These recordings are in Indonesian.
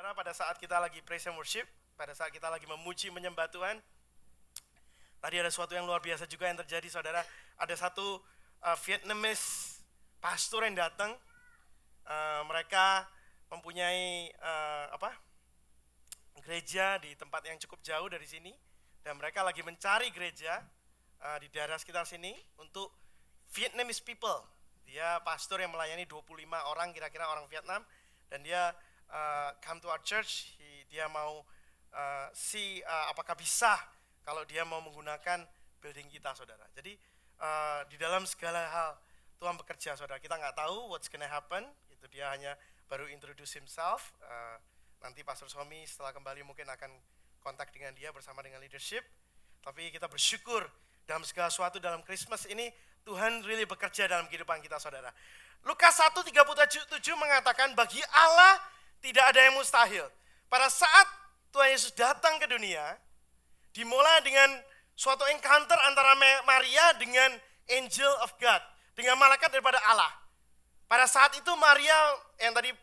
Saudara, pada saat kita lagi praise and worship, pada saat kita lagi memuji menyembah Tuhan, tadi ada sesuatu yang luar biasa juga yang terjadi, saudara. Ada satu Vietnamese pastor yang datang. Mereka mempunyai gereja di tempat yang cukup jauh dari sini, dan mereka lagi mencari gereja di daerah sekitar sini untuk Vietnamese people. Dia pastor yang melayani 25 orang kira-kira orang Vietnam, dan dia come to our church. Dia mau apakah bisa kalau dia mau menggunakan building kita, saudara. Jadi di dalam segala hal Tuhan bekerja, saudara. Kita nggak tahu what's gonna happen. Itu dia hanya baru introduce himself. Nanti Pastor Somi setelah kembali mungkin akan kontak dengan dia bersama dengan leadership. Tapi kita bersyukur dalam segala sesuatu dalam Christmas ini Tuhan really bekerja dalam kehidupan kita, saudara. Lukas 1:37 mengatakan bagi Allah tidak ada yang mustahil. Pada saat Tuhan Yesus datang ke dunia, dimulai dengan suatu encounter antara Maria dengan angel of God, dengan malaikat daripada Allah. Pada saat itu Maria, yang tadi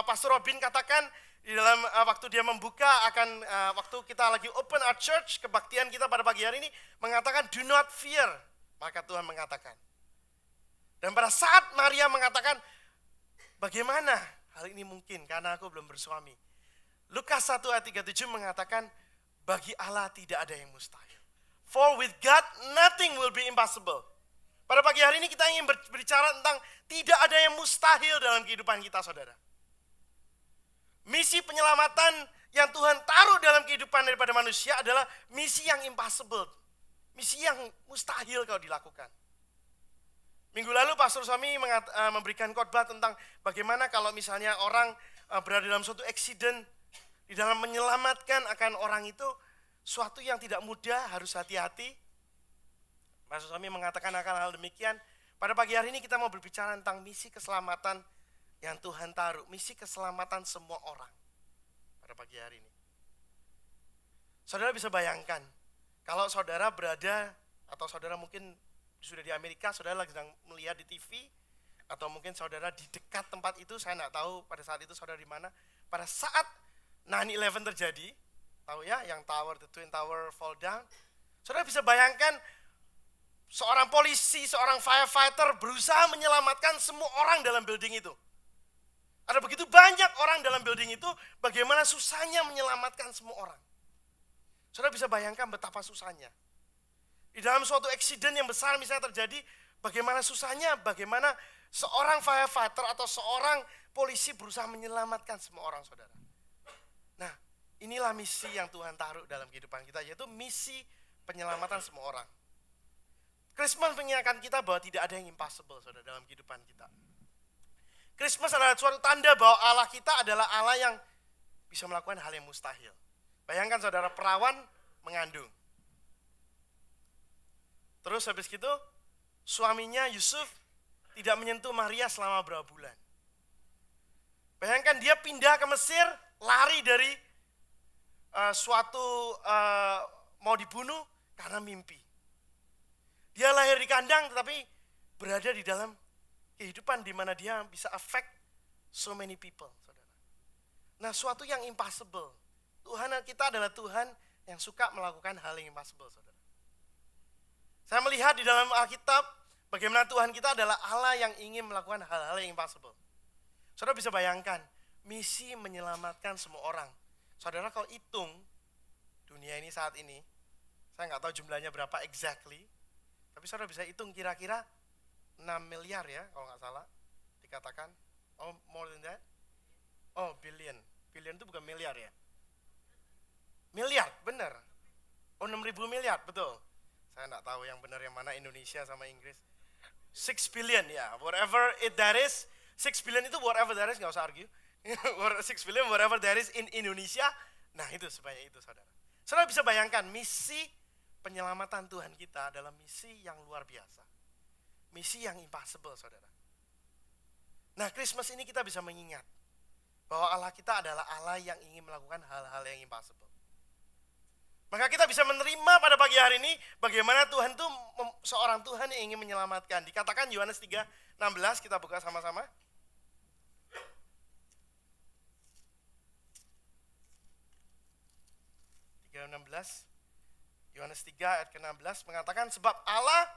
Pastor Robin katakan, di dalam waktu dia membuka akan waktu kita lagi open our church, kebaktian kita pada pagi hari ini, mengatakan do not fear. Maka Tuhan mengatakan. Dan pada saat Maria mengatakan, bagaimana hal ini mungkin karena aku belum bersuami. Lukas 1:37 mengatakan, bagi Allah tidak ada yang mustahil. For with God nothing will be impossible. Pada pagi hari ini kita ingin berbicara tentang tidak ada yang mustahil dalam kehidupan kita, saudara. Misi penyelamatan yang Tuhan taruh dalam kehidupan daripada manusia adalah misi yang impossible. Misi yang mustahil kalau dilakukan. Minggu lalu Pastor Somi memberikan khotbah tentang bagaimana kalau misalnya orang berada dalam suatu accident, di dalam menyelamatkan akan orang itu suatu yang tidak mudah, harus hati-hati. Pastor Somi mengatakan akan hal demikian. Pada pagi hari ini kita mau berbicara tentang misi keselamatan yang Tuhan taruh, misi keselamatan semua orang pada pagi hari ini. Saudara bisa bayangkan, kalau saudara berada, atau saudara mungkin sudah di Amerika, saudara lagi sedang melihat di TV, atau mungkin saudara di dekat tempat itu, saya tidak tahu pada saat itu saudara di mana. Pada saat 9/11 terjadi, tahu ya, yang the Twin Tower fall down, saudara bisa bayangkan seorang polisi, seorang firefighter berusaha menyelamatkan semua orang dalam building itu. Ada begitu banyak orang dalam building itu, bagaimana susahnya menyelamatkan semua orang. Saudara bisa bayangkan betapa susahnya. Di dalam suatu accident yang besar misalnya terjadi, bagaimana susahnya, bagaimana seorang firefighter atau seorang polisi berusaha menyelamatkan semua orang, saudara. Nah, inilah misi yang Tuhan taruh dalam kehidupan kita, yaitu misi penyelamatan semua orang. Christmas mengingatkan kita bahwa tidak ada yang impossible, saudara, dalam kehidupan kita. Christmas adalah suatu tanda bahwa Allah kita adalah Allah yang bisa melakukan hal yang mustahil. Bayangkan saudara, perawan mengandung. Terus habis itu, suaminya Yusuf tidak menyentuh Maria selama berapa bulan. Bayangkan dia pindah ke Mesir, lari dari mau dibunuh karena mimpi. Dia lahir di kandang tetapi berada di dalam kehidupan di mana dia bisa affect so many people, saudara. Nah, suatu yang impossible. Tuhan kita adalah Tuhan yang suka melakukan hal yang impossible, saudara. Saya melihat di dalam Alkitab bagaimana Tuhan kita adalah Allah yang ingin melakukan hal-hal yang impossible. Saudara bisa bayangkan, misi menyelamatkan semua orang. Saudara kalau hitung dunia ini saat ini, saya nggak tahu jumlahnya berapa exactly, tapi saudara bisa hitung kira-kira 6 miliar ya, kalau nggak salah dikatakan. Oh, more than that? Oh, billion. Billion itu bukan miliar ya? Miliar, benar. Oh, 6.000 miliar, betul. Saya nggak tahu yang benar yang mana, Indonesia sama Inggris. 6 billion ya, whatever that is. 6 billion itu whatever that is, nggak usah argue. 6 billion whatever that is in Indonesia. Nah, itu sebanyak itu, saudara. Saudara bisa bayangkan, misi penyelamatan Tuhan kita adalah misi yang luar biasa. Misi yang impossible, saudara. Nah, Christmas ini kita bisa mengingat bahwa Allah kita adalah Allah yang ingin melakukan hal-hal yang impossible. Maka kita bisa menerima pada pagi hari ini bagaimana Tuhan itu seorang Tuhan yang ingin menyelamatkan. Dikatakan Yohanes 3:16, kita buka sama-sama. ke-16. Yohanes 3 ayat ke-16 mengatakan, sebab Allah,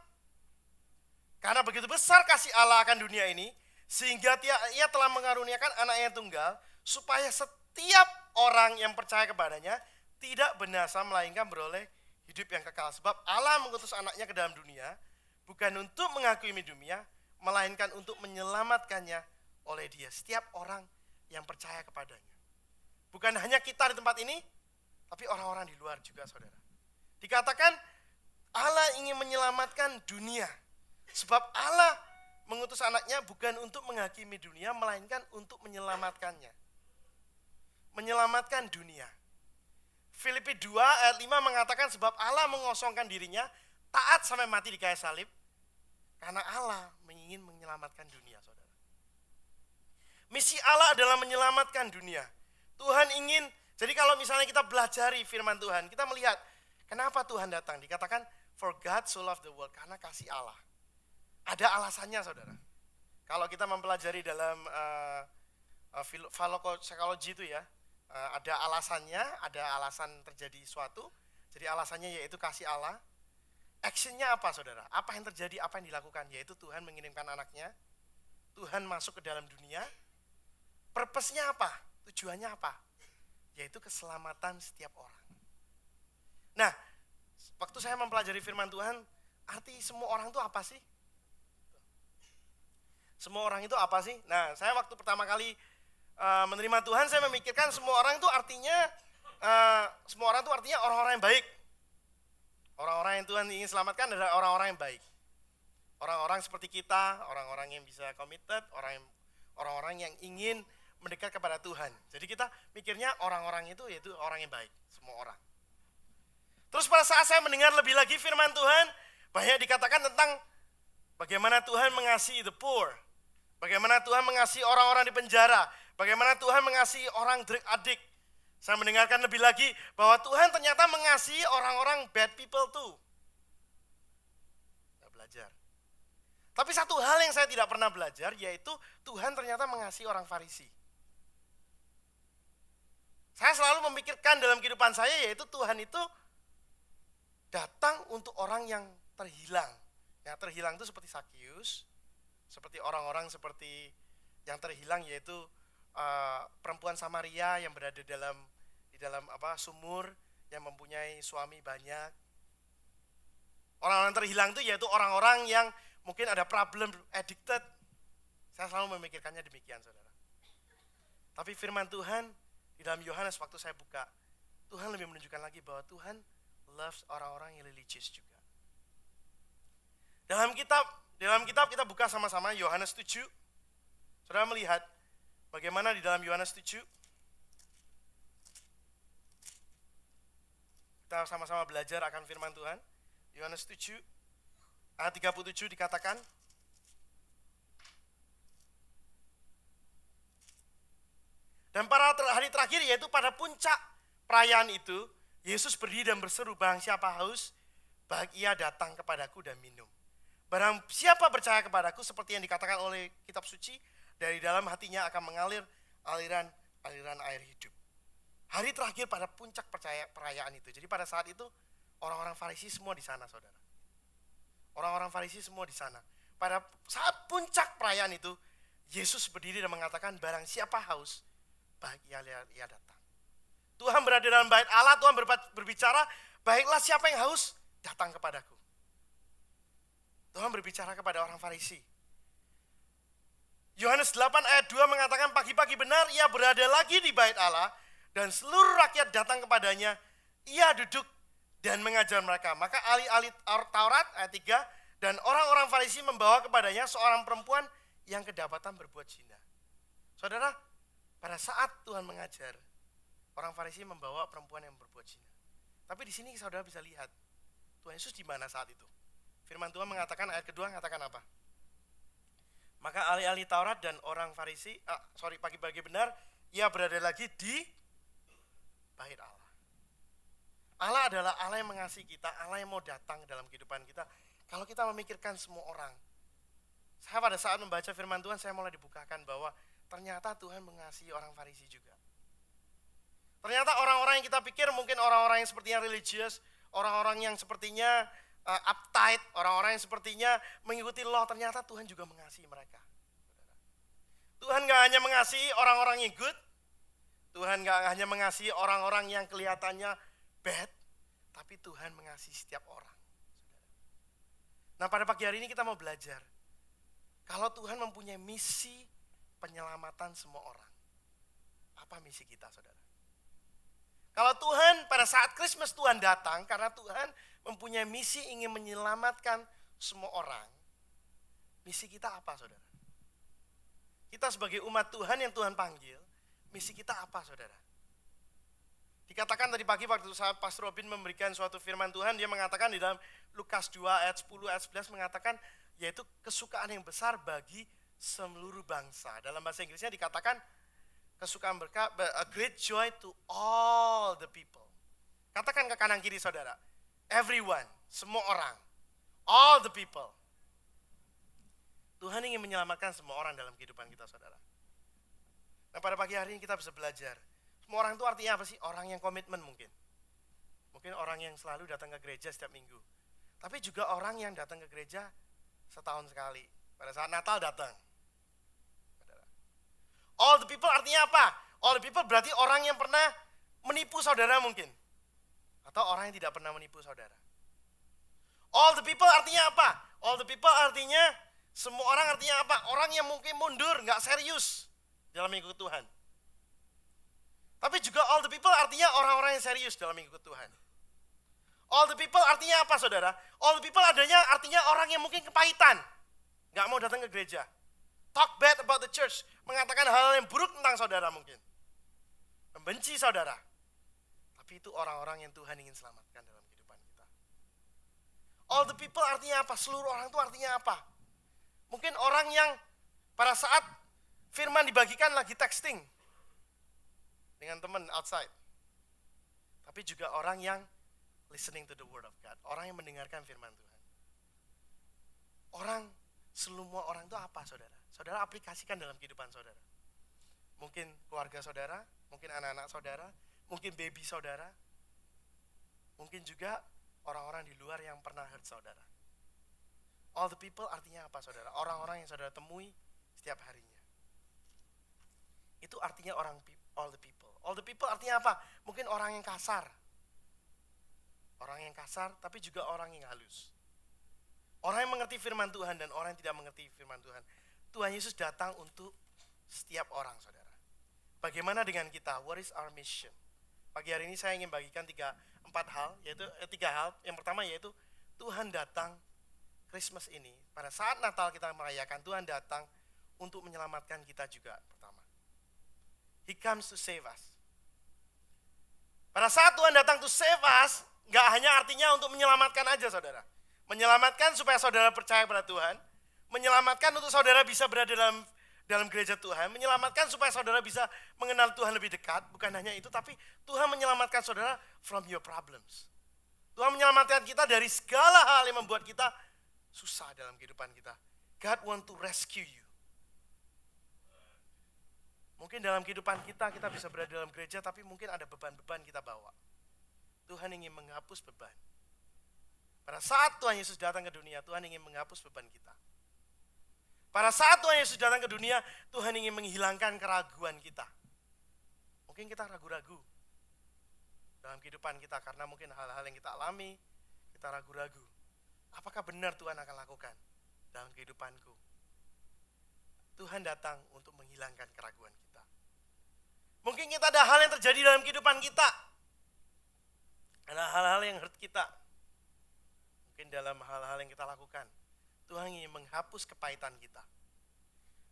karena begitu besar kasih Allah akan dunia ini, sehingga ia telah mengaruniakan anaknya yang tunggal, supaya setiap orang yang percaya kepadanya tidak binasa melainkan beroleh hidup yang kekal. Sebab Allah mengutus anaknya ke dalam dunia, bukan untuk menghakimi dunia, melainkan untuk menyelamatkannya oleh dia. Setiap orang yang percaya kepadanya. Bukan hanya kita di tempat ini, tapi orang-orang di luar juga, saudara. Dikatakan Allah ingin menyelamatkan dunia. Sebab Allah mengutus anaknya bukan untuk menghakimi dunia, melainkan untuk menyelamatkannya. Menyelamatkan dunia. Filipi 2 ayat 5 mengatakan sebab Allah mengosongkan dirinya, taat sampai mati di kayu salib, karena Allah ingin menyelamatkan dunia, saudara. Misi Allah adalah menyelamatkan dunia. Tuhan ingin, jadi kalau misalnya kita belajari firman Tuhan, kita melihat kenapa Tuhan datang. Dikatakan for God so loved the world, karena kasih Allah. Ada alasannya, saudara. Kalau kita mempelajari dalam psikologi itu ya, ada alasannya, ada alasan terjadi suatu. Jadi alasannya yaitu kasih Allah. Actionnya apa, saudara? Apa yang terjadi, apa yang dilakukan? Yaitu Tuhan mengirimkan anaknya, Tuhan masuk ke dalam dunia. Purpose-nya apa? Tujuannya apa? Yaitu keselamatan setiap orang. Nah, waktu saya mempelajari firman Tuhan, arti semua orang itu apa sih? Semua orang itu apa sih? Nah, saya waktu pertama kali menerima Tuhan, saya memikirkan semua orang itu artinya orang-orang yang baik. Orang-orang yang Tuhan ingin selamatkan adalah orang-orang yang baik. Orang-orang seperti kita, orang-orang yang bisa committed, orang-orang yang ingin mendekat kepada Tuhan. Jadi kita mikirnya orang-orang itu yaitu orang yang baik, semua orang. Terus pada saat saya mendengar lebih lagi firman Tuhan, banyak dikatakan tentang bagaimana Tuhan mengasihi the poor, bagaimana Tuhan mengasihi orang-orang di penjara, bagaimana Tuhan mengasihi orang drug addict. Saya mendengarkan lebih lagi bahwa Tuhan ternyata mengasihi orang-orang bad people too. Saya belajar. Tapi satu hal yang saya tidak pernah belajar, yaitu Tuhan ternyata mengasihi orang Farisi. Saya selalu memikirkan dalam kehidupan saya, yaitu Tuhan itu datang untuk orang yang terhilang. Yang terhilang itu seperti Sakius, seperti orang-orang seperti yang terhilang, yaitu perempuan Samaria yang berada di dalam sumur, yang mempunyai suami banyak. Orang-orang terhilang itu yaitu orang-orang yang mungkin ada problem addicted. Saya selalu memikirkannya demikian, saudara. Tapi firman Tuhan di dalam Yohanes waktu saya buka, Tuhan lebih menunjukkan lagi bahwa Tuhan loves orang-orang yang religious juga. Dalam kitab kita buka sama-sama Yohanes 7. Saudara melihat bagaimana di dalam Yohanes 7 kita sama-sama belajar akan firman Tuhan. Yohanes 7 ayat 37 dikatakan, dan pada hari terakhir, yaitu pada puncak perayaan itu, Yesus berdiri dan berseru, barang siapa haus, baik ia datang kepadaku dan minum. Barang siapa percaya kepadaku, seperti yang dikatakan oleh kitab suci, dari dalam hatinya akan mengalir aliran air hidup. Hari terakhir pada puncak perayaan itu. Jadi pada saat itu orang-orang Farisi semua di sana, saudara. Orang-orang Farisi semua di sana. Pada saat puncak perayaan itu, Yesus berdiri dan mengatakan, barang siapa haus, baik ia datang. Tuhan berada dalam bait Allah, Tuhan berbicara, baiklah siapa yang haus, datang kepadaku. Tuhan berbicara kepada orang Farisi. Yohanes 8 ayat 2 mengatakan, pagi-pagi benar ia berada lagi di bait Allah, dan seluruh rakyat datang kepadanya, ia duduk dan mengajar mereka. Maka ahli-ahli Taurat ayat 3, dan orang-orang Farisi membawa kepadanya seorang perempuan yang kedapatan berbuat zina. Saudara, pada saat Tuhan mengajar, orang Farisi membawa perempuan yang berbuat zina. Tapi di sini saudara bisa lihat, Tuhan Yesus di mana saat itu? Firman Tuhan mengatakan, ayat kedua mengatakan apa? Maka ahli-ahli Taurat dan orang Farisi, pagi-pagi benar, ia berada lagi di bait Allah. Allah adalah Allah yang mengasihi kita, Allah yang mau datang dalam kehidupan kita. Kalau kita memikirkan semua orang, saya pada saat membaca firman Tuhan, saya mulai dibukakan bahwa ternyata Tuhan mengasihi orang Farisi juga. Ternyata orang-orang yang kita pikir mungkin orang-orang yang sepertinya religius, orang-orang yang sepertinya uptight, orang-orang yang sepertinya mengikuti law, ternyata Tuhan juga mengasihi mereka. Tuhan gak hanya mengasihi orang-orang yang good, Tuhan gak hanya mengasihi orang-orang yang kelihatannya bad, tapi Tuhan mengasihi setiap orang. Nah, pada pagi hari ini kita mau belajar, kalau Tuhan mempunyai misi penyelamatan semua orang, apa misi kita, saudara? Kalau Tuhan pada saat Christmas Tuhan datang, karena Tuhan mempunyai misi ingin menyelamatkan semua orang, misi kita apa, saudara? Kita sebagai umat Tuhan yang Tuhan panggil, misi kita apa, saudara? Dikatakan tadi pagi waktu saat Pastor Robin memberikan suatu firman Tuhan, dia mengatakan di dalam Lukas 2 ayat 10 ayat 11 mengatakan, yaitu kesukaan yang besar bagi seluruh bangsa. Dalam bahasa Inggrisnya dikatakan kesukaan berkat, a great joy to all the people. Katakan ke kanan kiri saudara, everyone, semua orang, all the people. Tuhan ingin menyelamatkan semua orang dalam kehidupan kita, saudara. Nah, pada pagi hari ini kita bisa belajar. Semua orang itu artinya apa sih? Orang yang komitmen mungkin. Mungkin orang yang selalu datang ke gereja setiap minggu. Tapi juga orang yang datang ke gereja setahun sekali. Pada saat Natal datang. All the people artinya apa? All the people berarti orang yang pernah menipu saudara mungkin. Atau orang yang tidak pernah menipu saudara. All the people artinya apa? All the people artinya semua orang artinya apa? Orang yang mungkin mundur, gak serius dalam mengikut Tuhan. Tapi juga all the people artinya orang-orang yang serius dalam mengikut Tuhan. All the people artinya apa, saudara? All the people artinya orang yang mungkin kepahitan, gak mau datang ke gereja. Talk bad about the church, mengatakan hal yang buruk tentang saudara mungkin. Membenci saudara. Tapi itu orang-orang yang Tuhan ingin selamatkan dalam kehidupan kita. All the people artinya apa? Seluruh orang itu artinya apa? Mungkin orang yang pada saat firman dibagikan lagi texting dengan teman outside. Tapi juga orang yang listening to the word of God. Orang yang mendengarkan firman Tuhan. Semua orang itu apa, saudara? Saudara aplikasikan dalam kehidupan saudara. Mungkin keluarga saudara, mungkin anak-anak saudara, mungkin baby saudara. Mungkin juga orang-orang di luar yang pernah hurt saudara. All the people artinya apa, saudara? Orang-orang yang saudara temui setiap harinya. Itu artinya all the people. All the people artinya apa? Mungkin orang yang kasar. Orang yang kasar, tapi juga orang yang halus. Orang yang mengerti firman Tuhan dan orang yang tidak mengerti firman Tuhan. Tuhan Yesus datang untuk setiap orang, saudara. Bagaimana dengan kita? What is our mission? Pagi hari ini saya ingin bagikan tiga hal. Yang pertama yaitu Tuhan datang Christmas ini. Pada saat Natal kita merayakan, Tuhan datang untuk menyelamatkan kita juga. Pertama, He comes to save us. Pada saat Tuhan datang to save us, gak hanya artinya untuk menyelamatkan aja, saudara. Menyelamatkan supaya saudara percaya pada Tuhan. Menyelamatkan untuk saudara bisa berada dalam gereja Tuhan. Menyelamatkan supaya saudara bisa mengenal Tuhan lebih dekat. Bukan hanya itu, tapi Tuhan menyelamatkan saudara from your problems. Tuhan menyelamatkan kita dari segala hal yang membuat kita susah dalam kehidupan kita. God want to rescue you. Mungkin dalam kehidupan kita bisa berada dalam gereja, tapi mungkin ada beban-beban kita bawa. Tuhan ingin menghapus beban. Pada saat Tuhan Yesus datang ke dunia, Tuhan ingin menghapus beban kita. Pada saat Tuhan Yesus datang ke dunia, Tuhan ingin menghilangkan keraguan kita. Mungkin kita ragu-ragu dalam kehidupan kita karena mungkin hal-hal yang kita alami, kita ragu-ragu. Apakah benar Tuhan akan lakukan dalam kehidupanku? Tuhan datang untuk menghilangkan keraguan kita. Mungkin kita ada hal yang terjadi dalam kehidupan kita. Ada hal-hal yang hurt kita. Mungkin dalam hal-hal yang kita lakukan, Tuhan ingin menghapus kepahitan kita.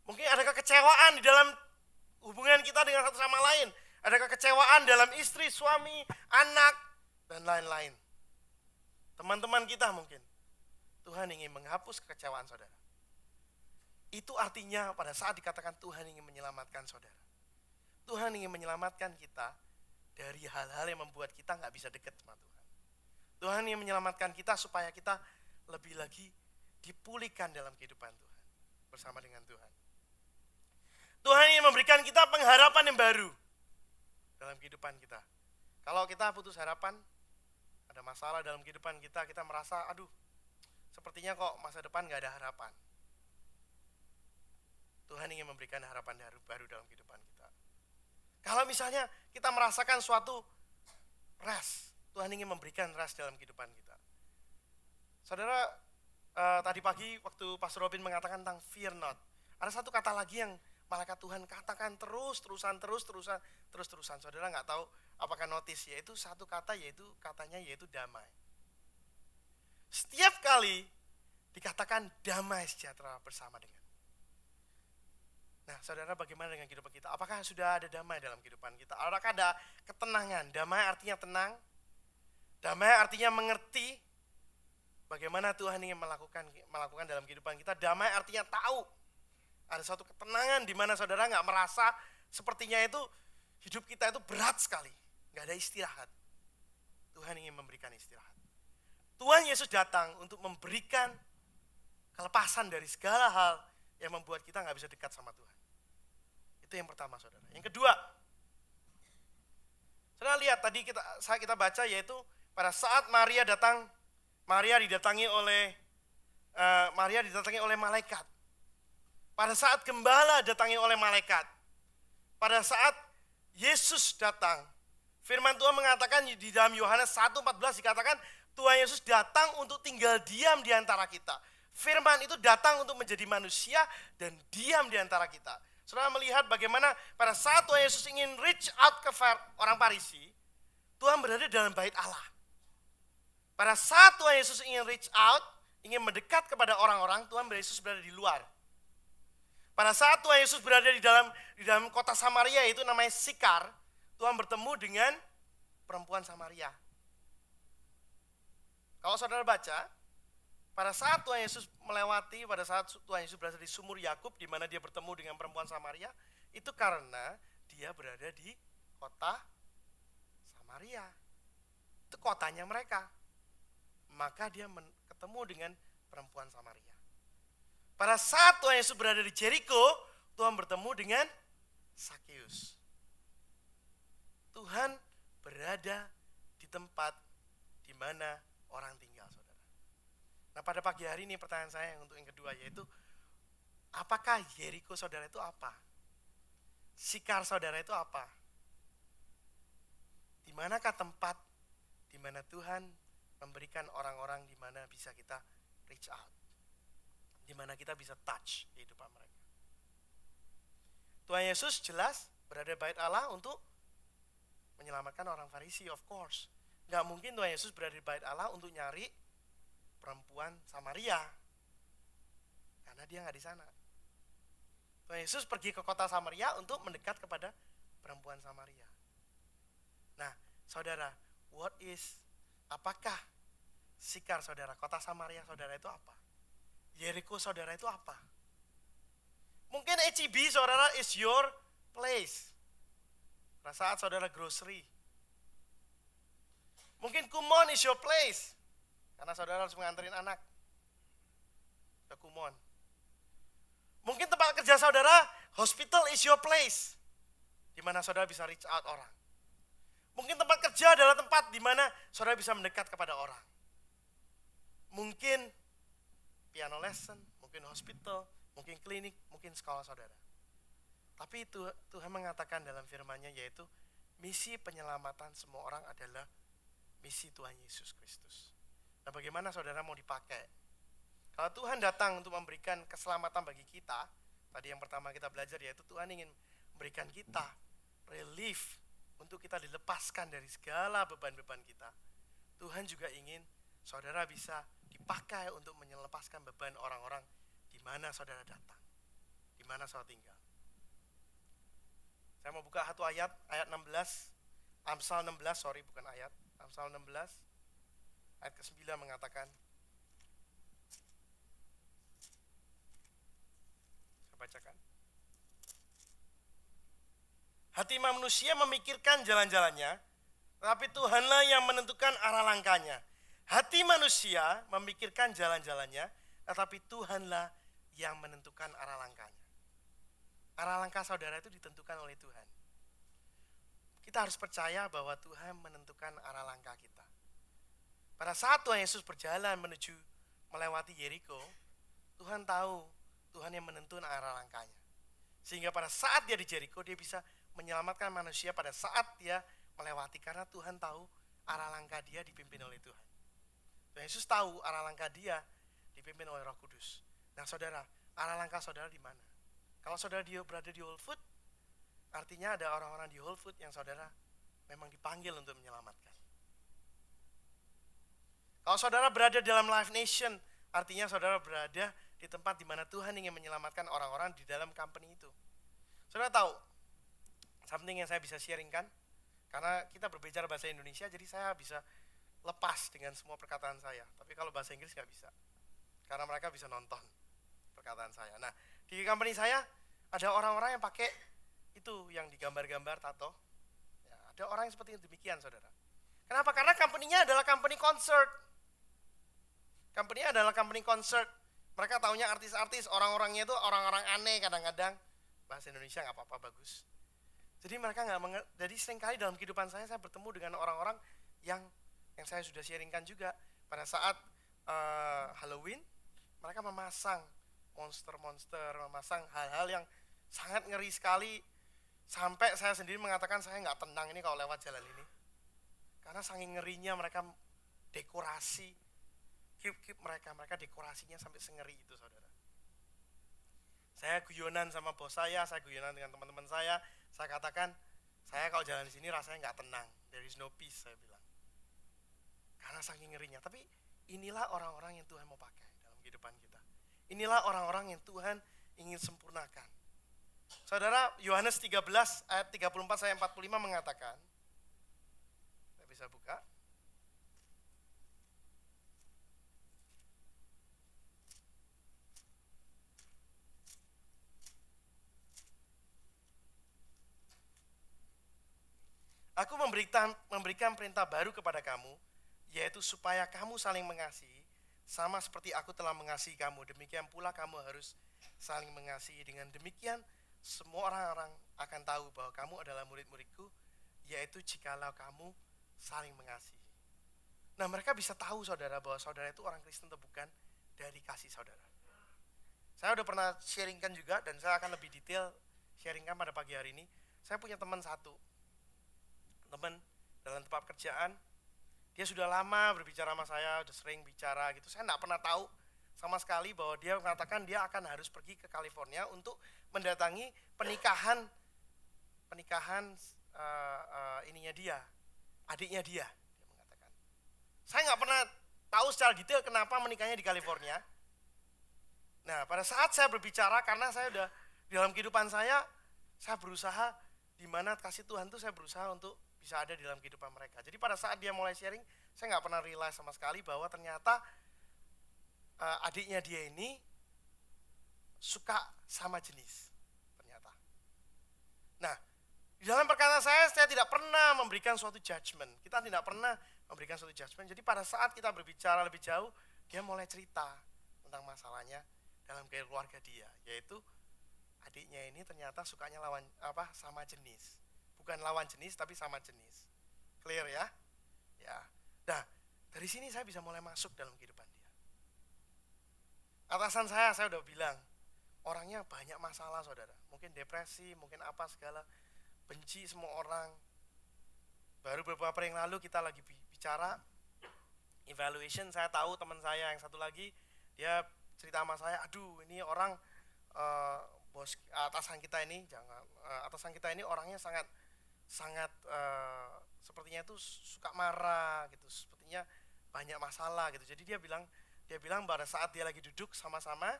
Mungkin ada kekecewaan di dalam hubungan kita dengan satu sama lain. Ada kekecewaan dalam istri, suami, anak, dan lain-lain. Teman-teman kita mungkin. Tuhan ingin menghapus kekecewaan saudara. Itu artinya pada saat dikatakan Tuhan ingin menyelamatkan saudara. Tuhan ingin menyelamatkan kita dari hal-hal yang membuat kita gak bisa dekat sama Tuhan. Tuhan ingin menyelamatkan kita supaya kita lebih lagi dipulihkan dalam kehidupan Tuhan. Bersama dengan Tuhan. Tuhan ingin memberikan kita pengharapan yang baru. dalam kehidupan kita. Kalau kita putus harapan, ada masalah dalam kehidupan kita, kita merasa, aduh, sepertinya kok masa depan gak ada harapan. Tuhan ingin memberikan harapan baru dalam kehidupan kita. Kalau misalnya kita merasakan suatu rest, Tuhan ingin memberikan rest dalam kehidupan kita. Saudara, tadi pagi waktu Pastor Robin mengatakan tentang fear not, ada satu kata lagi yang malaikat Tuhan katakan terus-terusan. Saudara nggak tahu apakah notice, yaitu satu kata, yaitu damai. Setiap kali dikatakan damai sejahtera bersama dengan. Nah, saudara, bagaimana dengan kehidupan kita? Apakah sudah ada damai dalam kehidupan kita? Apakah ada ketenangan? Damai artinya tenang. Damai artinya mengerti bagaimana Tuhan ingin melakukan dalam kehidupan kita. Damai artinya tahu. Ada suatu ketenangan di mana saudara nggak merasa sepertinya itu hidup kita itu berat sekali. Nggak ada istirahat. Tuhan ingin memberikan istirahat. Tuhan Yesus datang untuk memberikan kelepasan dari segala hal yang membuat kita nggak bisa dekat sama Tuhan. Itu yang pertama, saudara. Yang kedua, saudara lihat tadi kita baca, yaitu pada saat Maria didatangi oleh malaikat. Pada saat gembala datangi oleh malaikat. Pada saat Yesus datang, firman Tuhan mengatakan di dalam Yohanes 1:14 dikatakan Tuhan Yesus datang untuk tinggal diam di antara kita. Firman itu datang untuk menjadi manusia dan diam di antara kita. Saudara melihat bagaimana pada saat Tuhan Yesus ingin reach out ke orang Farisi, Tuhan berada dalam bait Allah. Pada saat Tuhan Yesus ingin reach out, ingin mendekat kepada orang-orang, Tuhan Yesus berada di luar. Pada saat Tuhan Yesus berada di dalam kota Samaria, itu namanya Sikar, Tuhan bertemu dengan perempuan Samaria. Kalau saudara baca, pada saat Tuhan Yesus pada saat Tuhan Yesus berada di sumur Yakub, di mana dia bertemu dengan perempuan Samaria, itu karena dia berada di kota Samaria. Itu kotanya mereka. Maka dia ketemu dengan perempuan Samaria. Pada saat Tuhan Yesus berada di Jericho, Tuhan bertemu dengan Sakeus. Tuhan berada di tempat di mana orang tinggal, saudara. Nah, pada pagi hari ini pertanyaan saya untuk yang kedua, yaitu apakah Jericho saudara itu apa? Sikar saudara itu apa? Di manakah tempat di mana Tuhan memberikan orang-orang di mana bisa kita reach out, di mana kita bisa touch kehidupan mereka? Tuhan Yesus jelas berada di bait Allah untuk menyelamatkan orang Farisi, of course. Gak mungkin Tuhan Yesus berada di bait Allah untuk nyari perempuan Samaria, karena dia nggak di sana. Tuhan Yesus pergi ke kota Samaria untuk mendekat kepada perempuan Samaria. Nah, saudara, apakah Sikar saudara, kota Samaria saudara itu apa? Jericho saudara itu apa? Mungkin H-E-B saudara is your place. Pada saat saudara grocery. Mungkin Kumon is your place, karena saudara harus mengantarin anak ke Kumon. Mungkin tempat kerja saudara, hospital is your place, di mana saudara bisa reach out orang. Mungkin tempat kerja adalah tempat di mana saudara bisa mendekat kepada orang. Mungkin piano lesson, mungkin hospital, mungkin klinik, mungkin sekolah saudara. Tapi Tuhan mengatakan dalam firman-Nya, yaitu misi penyelamatan semua orang adalah misi Tuhan Yesus Kristus. Nah, bagaimana saudara mau dipakai? Kalau Tuhan datang untuk memberikan keselamatan bagi kita, tadi yang pertama kita belajar, yaitu Tuhan ingin memberikan kita relief untuk kita dilepaskan dari segala beban-beban kita. Tuhan juga ingin saudara bisa dipakai untuk menyelesaikan beban orang-orang di mana saudara datang, di mana saudara tinggal. Saya mau buka satu ayat 16, Amsal 16, Amsal 16, ayat ke-9 mengatakan, saya bacakan. Hati manusia memikirkan jalan-jalannya, tetapi Tuhanlah yang menentukan arah langkahnya. Hati manusia memikirkan jalan-jalannya, tetapi Tuhanlah yang menentukan arah langkahnya. Arah langkah saudara itu ditentukan oleh Tuhan. kita harus percaya bahwa Tuhan menentukan arah langkah kita. Pada saat Tuhan Yesus berjalan menuju melewati Yeriko, Tuhan tahu Tuhan yang menentukan arah langkahnya. Sehingga pada saat dia di Yeriko, dia bisa menyelamatkan manusia pada saat dia melewati. Karena Tuhan tahu arah langkah dia dipimpin oleh Tuhan. Tuhan Yesus tahu arah langkah dia dipimpin oleh Roh Kudus. Nah saudara, arah langkah saudara di mana? Kalau saudara dia berada di Whole Food, artinya ada orang-orang di Whole Food yang saudara memang dipanggil untuk menyelamatkan. Kalau saudara berada dalam Live Nation, artinya saudara berada di tempat di mana Tuhan ingin menyelamatkan orang-orang di dalam company itu. Saudara tahu, something yang saya bisa sharingkan, karena kita berbicara bahasa Indonesia, jadi saya bisa lepas dengan semua perkataan saya. Tapi kalau bahasa Inggris nggak bisa, karena mereka bisa nonton perkataan saya. Nah, di company saya ada orang-orang yang pakai itu yang digambar-gambar tato. Ya, ada orang yang seperti demikian, saudara. Kenapa? Karena company-nya adalah company concert. Company-nya adalah company concert. Mereka taunya artis-artis, orang-orangnya itu orang-orang aneh kadang-kadang. Bahasa Indonesia nggak apa-apa, bagus. Jadi mereka nggak mengerti. Jadi seringkali dalam kehidupan saya bertemu dengan orang-orang yang saya sudah sharingkan juga. Pada saat Halloween, mereka memasang monster-monster, memasang hal-hal yang sangat ngeri sekali. Sampai saya sendiri mengatakan saya nggak tenang ini kalau lewat jalan ini. Karena saking ngerinya mereka dekorasi. Keep mereka dekorasinya sampai sengeri itu, saudara. Saya guyonan sama bos saya guyonan dengan teman-teman saya katakan, saya kalau jalan di sini rasanya nggak tenang, there is no peace, saya bilang. Karena saking ngerinya. Tapi inilah orang-orang yang Tuhan mau pakai dalam kehidupan kita. Inilah orang-orang yang Tuhan ingin sempurnakan. Saudara, Yohanes 13 ayat 34 sampai 45 mengatakan, saya bisa buka. Aku memberikan perintah baru kepada kamu, yaitu supaya kamu saling mengasihi, sama seperti aku telah mengasihi kamu. Demikian pula kamu harus saling mengasihi. Dengan demikian, semua orang-orang akan tahu bahwa kamu adalah murid-muridku, yaitu jikalau kamu saling mengasihi. Nah, mereka bisa tahu, saudara, bahwa saudara itu orang Kristen atau bukan dari kasih saudara. Saya udah pernah sharingkan juga, dan saya akan lebih detail sharingkan pada pagi hari ini. Saya punya teman dalam tempat kerjaan, dia sudah lama berbicara sama saya, udah sering bicara gitu. Saya nggak pernah tahu sama sekali bahwa dia mengatakan dia akan harus pergi ke California untuk mendatangi pernikahan adiknya dia mengatakan. Saya nggak pernah tahu secara detail kenapa menikahnya di California. Nah, pada saat saya berbicara, karena saya udah di dalam kehidupan saya berusaha, di mana kasih Tuhan tuh saya berusaha untuk bisa ada di dalam kehidupan mereka. Jadi pada saat dia mulai sharing, saya nggak pernah realize sama sekali bahwa ternyata adiknya dia ini suka sama jenis ternyata. Nah, di dalam perkataan saya tidak pernah memberikan suatu judgment. Kita tidak pernah memberikan suatu judgment. Jadi pada saat kita berbicara lebih jauh, dia mulai cerita tentang masalahnya dalam keluarga dia, yaitu adiknya ini ternyata sukanya sama jenis. Bukan lawan jenis, tapi sama jenis. Clear ya? Ya. Nah, dari sini saya bisa mulai masuk dalam kehidupan dia. Atasan saya udah bilang, orangnya banyak masalah, saudara. Mungkin depresi, mungkin apa segala. Benci semua orang. Baru beberapa hari yang lalu kita lagi bicara evaluation, saya tahu teman saya yang satu lagi, dia cerita sama saya, aduh ini orang atasan kita ini orangnya sangat sepertinya itu suka marah gitu, sepertinya banyak masalah gitu. Jadi dia bilang pada saat dia lagi duduk sama-sama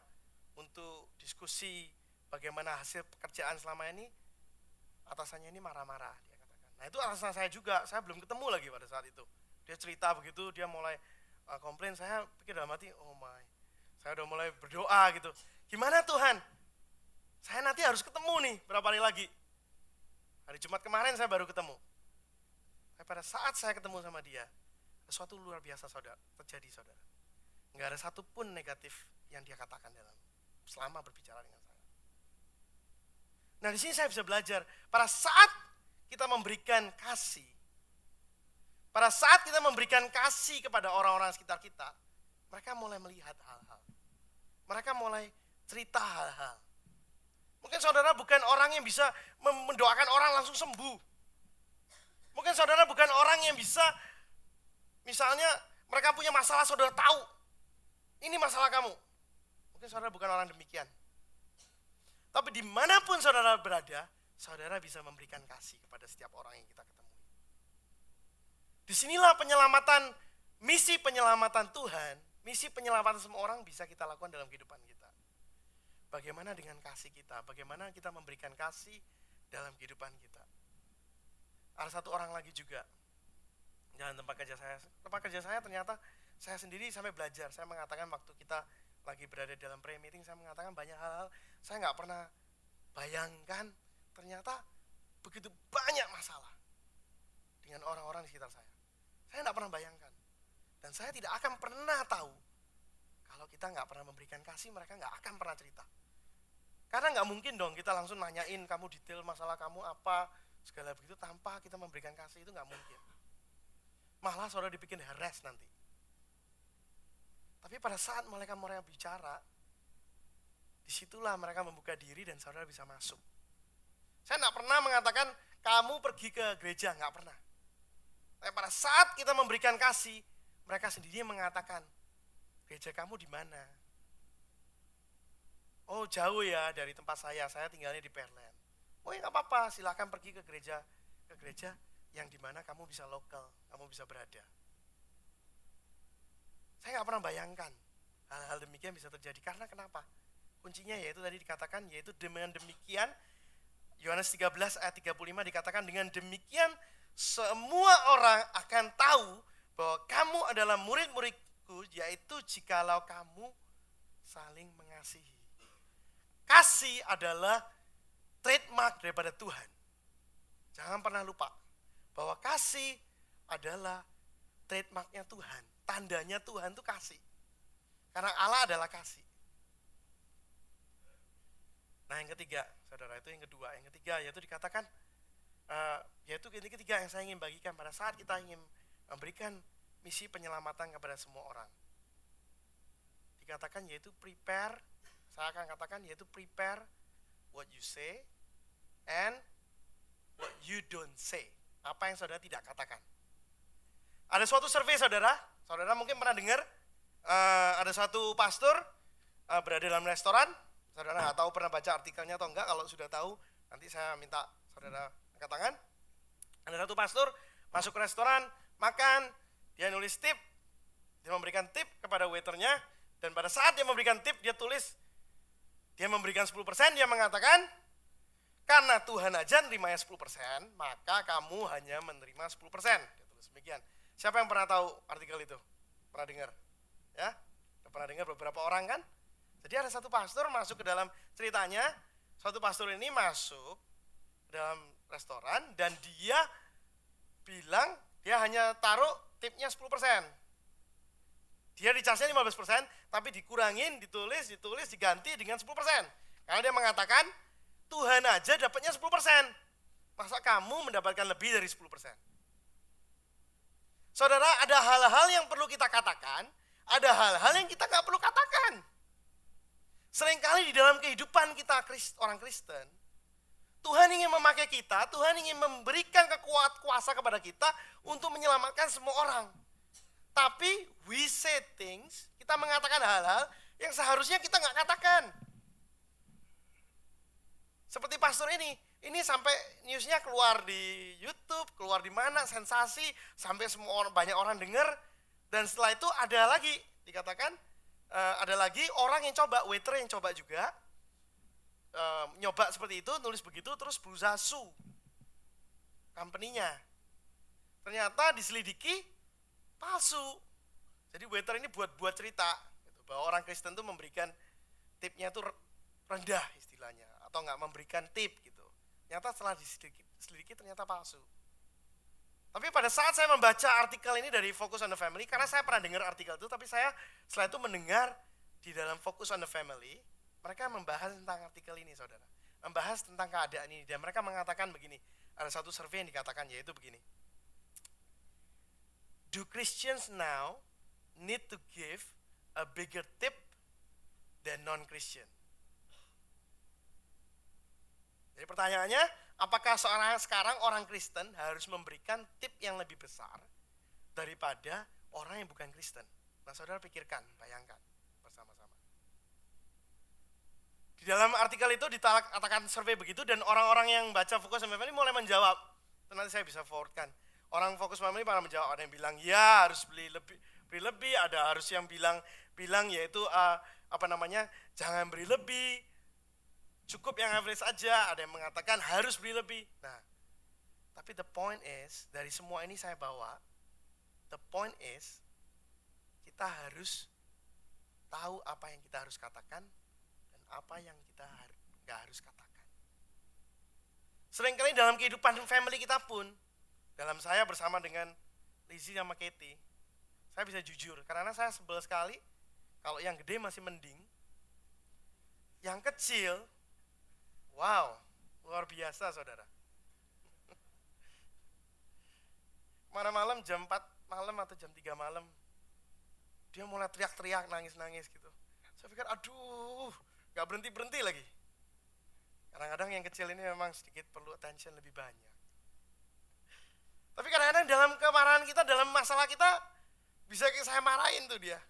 untuk diskusi bagaimana hasil pekerjaan selama ini, atasannya ini marah-marah, dia katakan. Nah, itu atasan saya juga, saya belum ketemu lagi pada saat itu. Dia cerita begitu, dia mulai komplain, saya pikir dalam hati, oh my, saya udah mulai berdoa gitu. Gimana Tuhan? Saya nanti harus ketemu nih berapa hari lagi. Hari Jumat kemarin saya baru ketemu. Pada saat saya ketemu sama dia, sesuatu luar biasa terjadi, saudara. Nggak ada satupun negatif yang dia katakan selama berbicara dengan saya. Nah, di sini saya bisa belajar. Pada saat kita memberikan kasih, pada saat kita memberikan kasih kepada orang-orang sekitar kita, mereka mulai melihat hal-hal. Mereka mulai cerita hal-hal. Mungkin saudara bukan orang yang bisa mendoakan orang langsung sembuh. Mungkin saudara bukan orang yang bisa, misalnya mereka punya masalah, saudara tahu, ini masalah kamu. Mungkin saudara bukan orang demikian. Tapi dimanapun saudara berada, saudara bisa memberikan kasih kepada setiap orang yang kita ketemu. Disinilah penyelamatan, misi penyelamatan Tuhan, misi penyelamatan semua orang bisa kita lakukan dalam kehidupan kita. Bagaimana dengan kasih kita? Bagaimana kita memberikan kasih dalam kehidupan kita? Ada satu orang lagi juga dalam tempat kerja saya. Tempat kerja saya ternyata saya sendiri sampai belajar. Saya mengatakan waktu kita lagi berada dalam prayer meeting, saya mengatakan banyak hal-hal saya nggak pernah bayangkan. Ternyata begitu banyak masalah dengan orang-orang di sekitar saya. Saya nggak pernah bayangkan. Dan saya tidak akan pernah tahu kalau kita nggak pernah memberikan kasih, mereka nggak akan pernah cerita. Karena nggak mungkin dong kita langsung nanyain kamu detail masalah kamu apa, segala begitu tanpa kita memberikan kasih, itu nggak mungkin. Malah saudara dibikin heres nanti. Tapi pada saat mereka bicara, disitulah mereka membuka diri dan saudara bisa masuk. Saya nggak pernah mengatakan kamu pergi ke gereja, nggak pernah. Tapi pada saat kita memberikan kasih, mereka sendiri mengatakan, gereja kamu di mana? Oh jauh ya dari tempat saya tinggalnya di Pearland. Oh ya nggak apa-apa, silakan pergi ke gereja yang di mana kamu bisa lokal, kamu bisa berada. Saya nggak pernah bayangkan hal-hal demikian bisa terjadi. Karena kenapa? Kuncinya yaitu tadi dikatakan, yaitu dengan demikian, Yohanes 13 ayat 35 dikatakan, dengan demikian semua orang akan tahu bahwa kamu adalah murid-muridku, yaitu jikalau kamu saling mengasihi. Kasih adalah trademark daripada Tuhan. Jangan pernah lupa bahwa kasih adalah trademarknya Tuhan. Tandanya Tuhan itu kasih. Karena Allah adalah kasih. Nah yang ketiga, saudara, itu yang kedua. Yang ketiga yaitu dikatakan, yaitu ini ketiga yang saya ingin bagikan pada saat kita ingin memberikan misi penyelamatan kepada semua orang. Dikatakan yaitu prepare, saya akan katakan yaitu prepare what you say and what you don't say. Apa yang saudara tidak katakan. Ada suatu survei saudara mungkin pernah dengar, ada satu pastor berada dalam restoran. Saudara nggak tahu pernah baca artikelnya atau enggak. Kalau sudah tahu, nanti saya minta saudara angkat tangan. Ada satu pastor masuk ke restoran, makan, dia nulis tip, dia memberikan tip kepada waiternya, dan pada saat dia memberikan tip, dia tulis, dia memberikan 10%, dia mengatakan, karena Tuhan aja nerimanya 10%, maka kamu hanya menerima 10%. Dia tulis demikian. Siapa yang pernah tahu artikel itu? Pernah dengar? Ya? Pernah dengar beberapa orang kan? Jadi ada satu pastor masuk ke dalam ceritanya, suatu pastor ini masuk ke dalam restoran dan dia bilang dia hanya taruh tipnya 10%. Dia dicasnya 15%, tapi dikurangin, ditulis, diganti dengan 10%. Karena dia mengatakan, Tuhan aja dapatnya 10%. Masa kamu mendapatkan lebih dari 10%? Saudara, ada hal-hal yang perlu kita katakan, ada hal-hal yang kita gak perlu katakan. Seringkali di dalam kehidupan kita orang Kristen, Tuhan ingin memakai kita, Tuhan ingin memberikan kuasa kepada kita untuk menyelamatkan semua orang. Tapi we say things, kita mengatakan hal-hal yang seharusnya kita nggak katakan. Seperti pastor ini sampai newsnya keluar di YouTube, keluar di mana, sensasi, sampai semua orang, banyak orang dengar. Dan setelah itu ada lagi, dikatakan, ada lagi orang yang coba, waiter yang coba juga, nyoba seperti itu, nulis begitu, terus berusaha sue company-nya. Ternyata diselidiki, palsu. Jadi waiter ini buat cerita, gitu, bahwa orang Kristen tuh memberikan tipnya itu rendah istilahnya, atau nggak memberikan tip gitu. Ternyata setelah diselidiki ternyata palsu. Tapi pada saat saya membaca artikel ini dari Focus on the Family, karena saya pernah dengar artikel itu, tapi saya setelah itu mendengar di dalam Focus on the Family, mereka membahas tentang artikel ini, saudara. Membahas tentang keadaan ini, dan mereka mengatakan begini, ada satu survei yang dikatakan yaitu begini. Do Christians now need to give a bigger tip than non-Christian? Jadi pertanyaannya, apakah sekarang orang Kristen harus memberikan tip yang lebih besar daripada orang yang bukan Kristen? Nah, saudara pikirkan, bayangkan bersama-sama. Di dalam artikel itu dikatakan survei begitu, dan orang-orang yang baca Focus on Family mulai menjawab. Itu nanti saya bisa forwardkan. Orang Focus Family pada menjawab, ada yang bilang ya harus beli lebih, ada harus yang bilang yaitu jangan beli lebih, cukup yang average aja, ada yang mengatakan harus beli lebih. Nah, tapi the point is, dari semua ini saya bawa, the point is, kita harus tahu apa yang kita harus katakan, dan apa yang kita gak harus katakan. Seringkali dalam kehidupan family kita pun, dalam saya bersama dengan Lizzie sama Katie, saya bisa jujur, karena saya sebel sekali, kalau yang gede masih mending, yang kecil, wow, luar biasa saudara. Mana malam jam 4 malam atau jam 3 malam, dia mulai teriak-teriak, nangis-nangis gitu. Saya pikir, aduh, gak berhenti-berhenti lagi. Kadang-kadang yang kecil ini memang sedikit perlu attention lebih banyak. Tapi kadang-kadang dalam kemarahan kita, dalam masalah kita, bisa saya marahin tuh dia.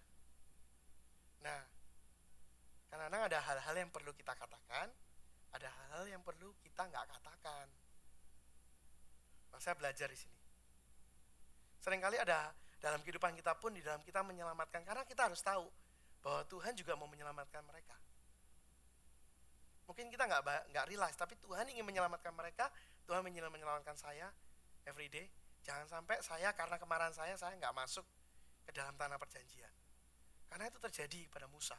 Nah, kadang-kadang ada hal-hal yang perlu kita katakan, ada hal-hal yang perlu kita nggak katakan. Nah, saya belajar di sini. Seringkali ada dalam kehidupan kita pun, di dalam kita menyelamatkan, karena kita harus tahu bahwa Tuhan juga mau menyelamatkan mereka. Mungkin kita nggak realize, tapi Tuhan ingin menyelamatkan mereka. Tuhan menyelamatkan saya every day. Jangan sampai saya karena kemarahan saya nggak masuk ke dalam tanah perjanjian. Karena itu terjadi pada Musa.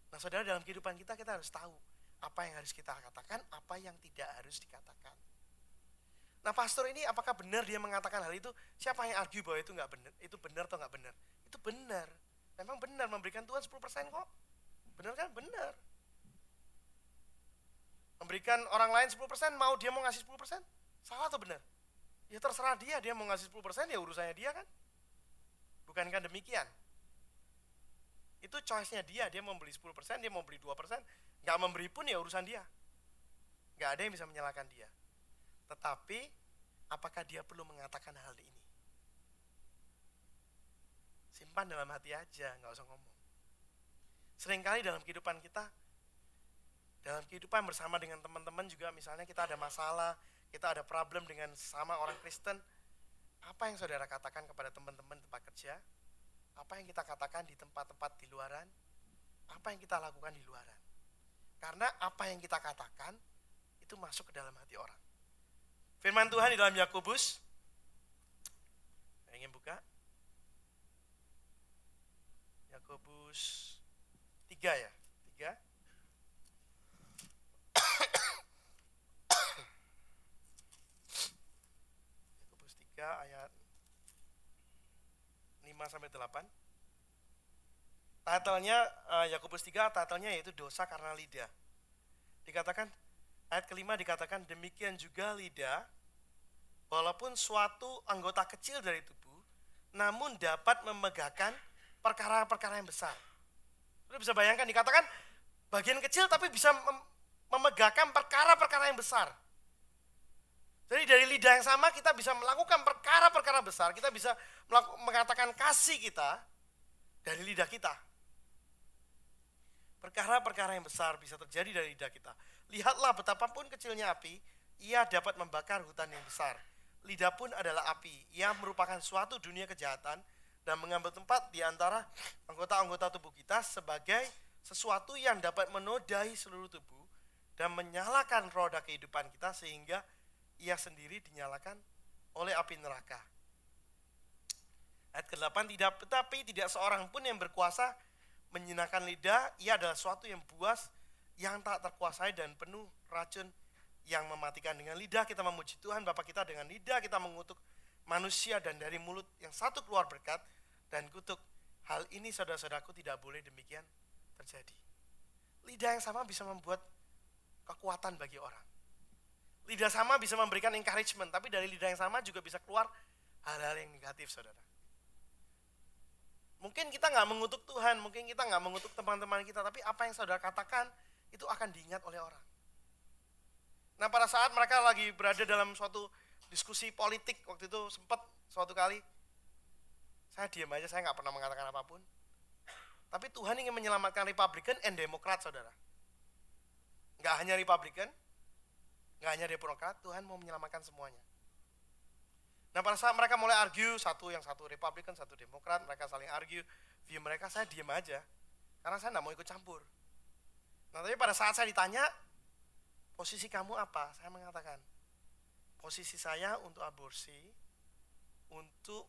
Nah, saudara, dalam kehidupan kita harus tahu apa yang harus kita katakan, apa yang tidak harus dikatakan. Nah, pastor ini apakah benar dia mengatakan hal itu? Siapa yang argue bahwa itu nggak benar? Itu benar atau nggak benar? Itu benar. Memang benar, memberikan Tuhan 10% kok. Benar kan? Benar. Memberikan orang lain 10%, dia mau ngasih 10%? Salah atau benar? Ya terserah dia mau ngasih 10%, ya urusannya dia kan? Bukankah demikian? Itu choice-nya dia mau beli 10%, dia mau beli 2%, nggak memberi pun ya urusan dia. Nggak ada yang bisa menyalahkan dia. Tetapi, apakah dia perlu mengatakan hal ini? Simpan dalam hati aja, nggak usah ngomong. Seringkali dalam kehidupan kita, dalam kehidupan bersama dengan teman-teman juga, misalnya kita ada masalah, kita ada problem dengan sama orang Kristen, apa yang saudara katakan kepada teman-teman di tempat kerja? Apa yang kita katakan di tempat-tempat di luaran? Apa yang kita lakukan di luaran? Karena apa yang kita katakan, itu masuk ke dalam hati orang. Firman Tuhan di dalam Yakobus, saya ingin buka, Yakobus 3 ya, 3. Yakobus 3 ayat 5-8. Titelnya Yakobus 3, titelnya yaitu dosa karena lidah. Dikatakan ayat kelima, dikatakan demikian juga lidah, walaupun suatu anggota kecil dari tubuh, namun dapat memegahkan perkara-perkara yang besar. Sudah bisa bayangkan, dikatakan bagian kecil tapi bisa memegahkan perkara-perkara yang besar. Jadi dari lidah yang sama kita bisa melakukan perkara-perkara besar, kita bisa mengatakan kasih kita dari lidah kita. Perkara-perkara yang besar bisa terjadi dari lidah kita. Lihatlah betapapun kecilnya api, ia dapat membakar hutan yang besar. Lidah pun adalah api, ia merupakan suatu dunia kejahatan dan mengambil tempat di antara anggota-anggota tubuh kita sebagai sesuatu yang dapat menodai seluruh tubuh dan menyalakan roda kehidupan kita sehingga ia sendiri dinyalakan oleh api neraka. Ayat ke-8, tetapi tidak seorang pun yang berkuasa menjinakkan lidah, ia adalah suatu yang buas, yang tak terkuasai dan penuh racun yang mematikan. Dengan lidah kita memuji Tuhan Bapa kita, dengan lidah kita mengutuk manusia, dan dari mulut yang satu keluar berkat dan kutuk. Hal ini saudara-saudaraku tidak boleh demikian terjadi. Lidah yang sama bisa membuat kekuatan bagi orang. Lidah sama bisa memberikan encouragement, tapi dari lidah yang sama juga bisa keluar hal-hal yang negatif, saudara. Mungkin kita nggak mengutuk Tuhan, mungkin kita nggak mengutuk teman-teman kita, tapi apa yang saudara katakan itu akan diingat oleh orang. Nah, pada saat mereka lagi berada dalam suatu diskusi politik, waktu itu sempat suatu kali, saya diam aja, saya nggak pernah mengatakan apapun. Tapi Tuhan ingin menyelamatkan Republikan and Demokrat, saudara. Nggak hanya Republikan, nggak hanya Demokrat, Tuhan mau menyelamatkan semuanya. Nah, pada saat mereka mulai argue, yang satu Republikan, satu Demokrat, mereka saling argue, view mereka, saya diam aja, karena saya nggak mau ikut campur. Nah, tapi pada saat saya ditanya, posisi kamu apa? Saya mengatakan, posisi saya untuk aborsi, untuk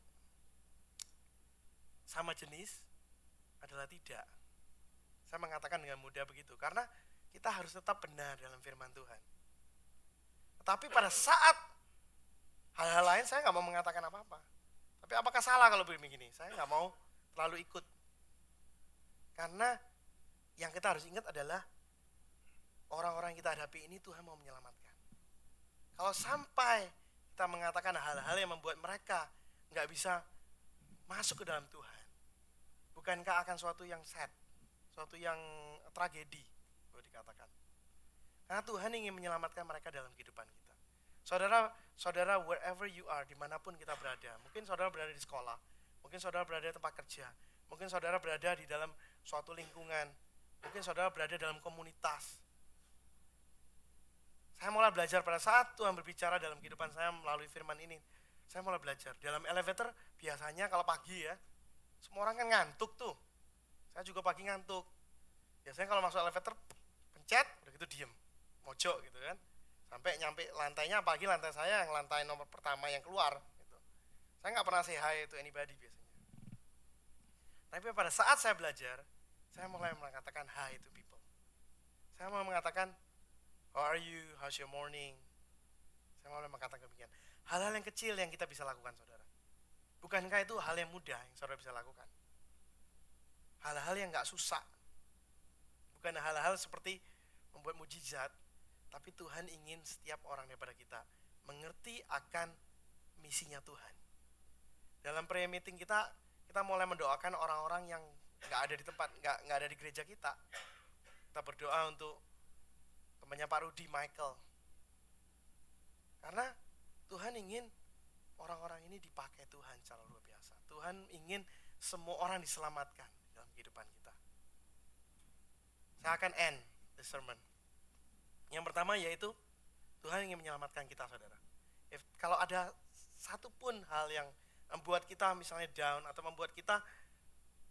sama jenis adalah tidak. Saya mengatakan dengan mudah begitu, karena kita harus tetap benar dalam firman Tuhan. Tetapi pada saat hal-hal lain saya nggak mau mengatakan apa-apa. Tapi apakah salah kalau begini? Saya nggak mau terlalu ikut. Karena yang kita harus ingat adalah orang-orang yang kita hadapi ini Tuhan mau menyelamatkan. Kalau sampai kita mengatakan hal-hal yang membuat mereka nggak bisa masuk ke dalam Tuhan, bukankah akan suatu yang sad, suatu yang tragedi, boleh dikatakan. Karena Tuhan ingin menyelamatkan mereka dalam kehidupan kita. Saudara, wherever you are, dimanapun kita berada, mungkin saudara berada di sekolah, mungkin saudara berada di tempat kerja, mungkin saudara berada di dalam suatu lingkungan, mungkin saudara berada dalam komunitas. Saya mulai belajar pada saat Tuhan berbicara dalam kehidupan saya melalui firman ini. Saya mulai belajar. Dalam elevator biasanya kalau pagi ya, semua orang kan ngantuk tuh. Saya juga pagi ngantuk. Biasanya kalau masuk elevator, pencet, udah gitu diem, mojok gitu kan. Sampai nyampe lantainya, apalagi lantai saya yang lantai nomor pertama yang keluar. Gitu. Saya nggak pernah say hi to anybody biasanya. Tapi pada saat saya belajar, saya mulai mengatakan hi to people. Saya mulai mengatakan, how are you, how's your morning? Saya mulai mengatakan demikian. Hal-hal yang kecil yang kita bisa lakukan, saudara. Bukankah itu hal yang mudah yang saudara bisa lakukan? Hal-hal yang gak susah. Bukan hal-hal seperti membuat mujizat, tapi Tuhan ingin setiap orang daripada kita mengerti akan misinya Tuhan. Dalam prayer meeting kita mulai mendoakan orang-orang yang gak ada di tempat, gak ada di gereja kita. Kita berdoa untuk temannya Pak Rudi, Michael. Karena Tuhan ingin orang-orang ini dipakai Tuhan secara luar biasa. Tuhan ingin semua orang diselamatkan dalam kehidupan kita. Saya akan end the sermon. Yang pertama yaitu Tuhan ingin menyelamatkan kita, saudara. Kalau ada satupun hal yang membuat kita misalnya down atau membuat kita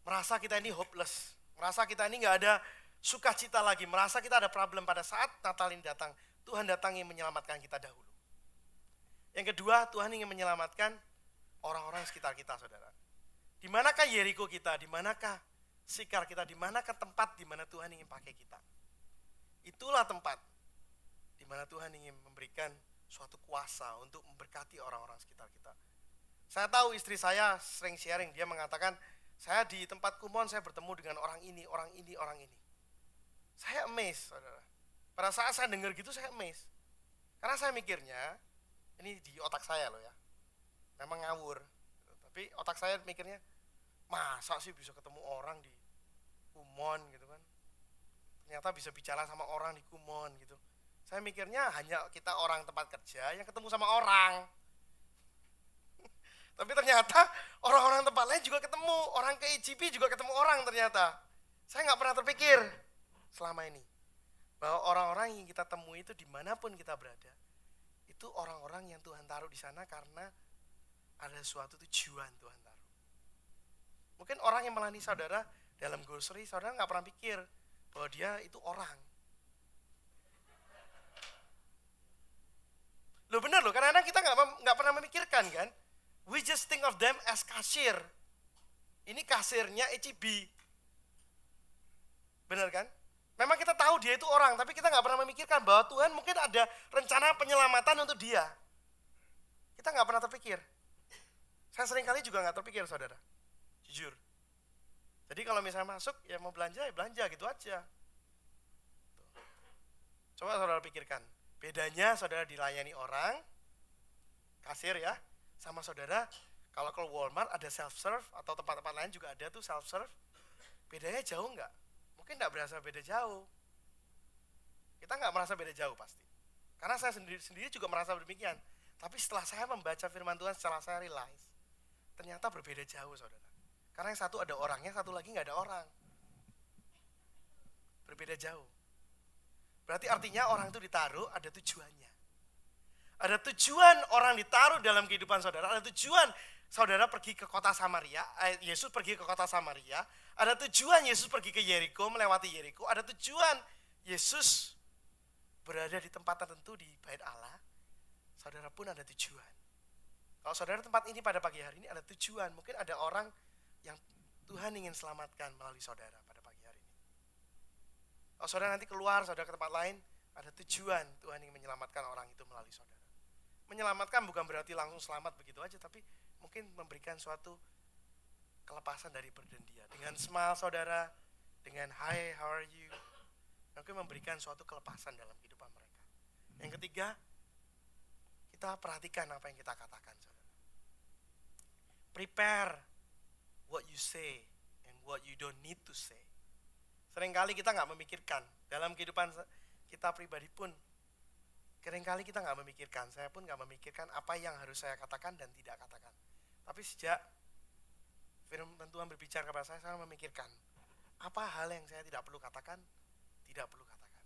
merasa kita ini hopeless, merasa kita ini gak ada sukacita lagi, merasa kita ada problem pada saat Natal ini datang, Tuhan datang ingin menyelamatkan kita dahulu. Yang kedua, Tuhan ingin menyelamatkan orang-orang sekitar kita, saudara. Di manakah Yeriko kita, di manakah Sikar kita, di manakah tempat di mana Tuhan ingin pakai kita. Itulah tempat di mana Tuhan ingin memberikan suatu kuasa untuk memberkati orang-orang sekitar kita. Saya tahu istri saya sering sharing, dia mengatakan, saya di tempat Kumon saya bertemu dengan orang ini, orang ini, orang ini. Saya amazed, saudara. Pada saat saya dengar gitu, saya amazed. Karena saya mikirnya, ini di otak saya loh ya, memang ngawur. Tapi otak saya mikirnya, masa sih bisa ketemu orang di Kumon gitu kan. Ternyata bisa bicara sama orang di Kumon gitu. Saya mikirnya hanya kita orang tempat kerja yang ketemu sama orang. Tapi ternyata orang-orang tempat lain juga ketemu, orang ke IGP juga ketemu orang ternyata. Saya nggak pernah terpikir selama ini bahwa orang-orang yang kita temui itu dimanapun kita berada, itu orang-orang yang Tuhan taruh di sana karena ada suatu tujuan Tuhan taruh. Mungkin orang yang melayani saudara dalam grocery, saudara nggak pernah pikir bahwa dia itu orang. Loh benar loh, kadang-kadang kita nggak pernah memikirkan kan. We just think of them as kasir. Ini kasirnya HEB. Benar kan? Memang kita tahu dia itu orang, tapi kita nggak pernah memikirkan bahwa Tuhan mungkin ada rencana penyelamatan untuk dia. Kita nggak pernah terpikir. Saya sering kali juga nggak terpikir, saudara. Jujur. Jadi kalau misalnya masuk, ya mau belanja, ya belanja gitu aja. Coba saudara pikirkan. Bedanya saudara dilayani orang, kasir ya, sama saudara kalau ke Walmart ada self-serve atau tempat-tempat lain juga ada tuh self-serve. Bedanya jauh nggak? Mungkin nggak berasa beda jauh. Kita nggak merasa beda jauh pasti. Karena saya sendiri juga merasa demikian. Tapi setelah saya membaca firman Tuhan, setelah saya realize, ternyata berbeda jauh saudara. Karena yang satu ada orangnya, satu lagi nggak ada orang. Berbeda jauh. Berarti artinya orang itu ditaruh ada tujuannya. Ada tujuan orang ditaruh dalam kehidupan saudara. Ada tujuan saudara pergi ke kota Samaria. Yesus pergi ke kota Samaria. Ada tujuan Yesus pergi ke Yeriko, melewati Yeriko. Ada tujuan Yesus berada di tempat tertentu di Bait Allah. Saudara pun ada tujuan. Kalau saudara tempat ini pada pagi hari ini ada tujuan. Mungkin ada orang yang Tuhan ingin selamatkan melalui saudara pada pagi hari ini. Kalau saudara nanti keluar, saudara ke tempat lain, ada tujuan Tuhan ingin menyelamatkan orang itu melalui saudara. Menyelamatkan bukan berarti langsung selamat begitu aja, tapi mungkin memberikan suatu kelepasan dari burden dia. Dengan smile saudara, dengan hi, how are you, mungkin memberikan suatu kelepasan dalam kehidupan mereka. Yang ketiga, kita perhatikan apa yang kita katakan saudara. Prepare what you say and what you don't need to say. Seringkali kita nggak memikirkan dalam kehidupan kita pribadi pun. Seringkali kita nggak memikirkan, saya pun nggak memikirkan apa yang harus saya katakan dan tidak katakan. Tapi sejak firman Tuhan berbicara kepada saya memikirkan apa hal yang saya tidak perlu katakan, tidak perlu katakan.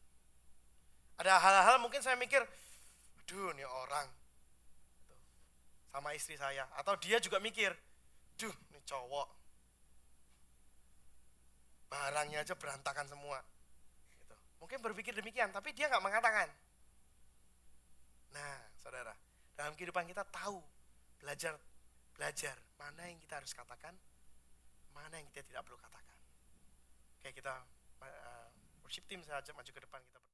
Ada hal-hal mungkin saya mikir, aduh ini orang sama istri saya, atau dia juga mikir, duh ini cowok, barangnya aja berantakan semua. Gitu. Mungkin berpikir demikian, tapi dia nggak mengatakan. Nah, saudara, dalam kehidupan kita tahu, belajar mana yang kita harus katakan, mana yang kita tidak perlu katakan. Oke, kita worship team saja maju ke depan kita.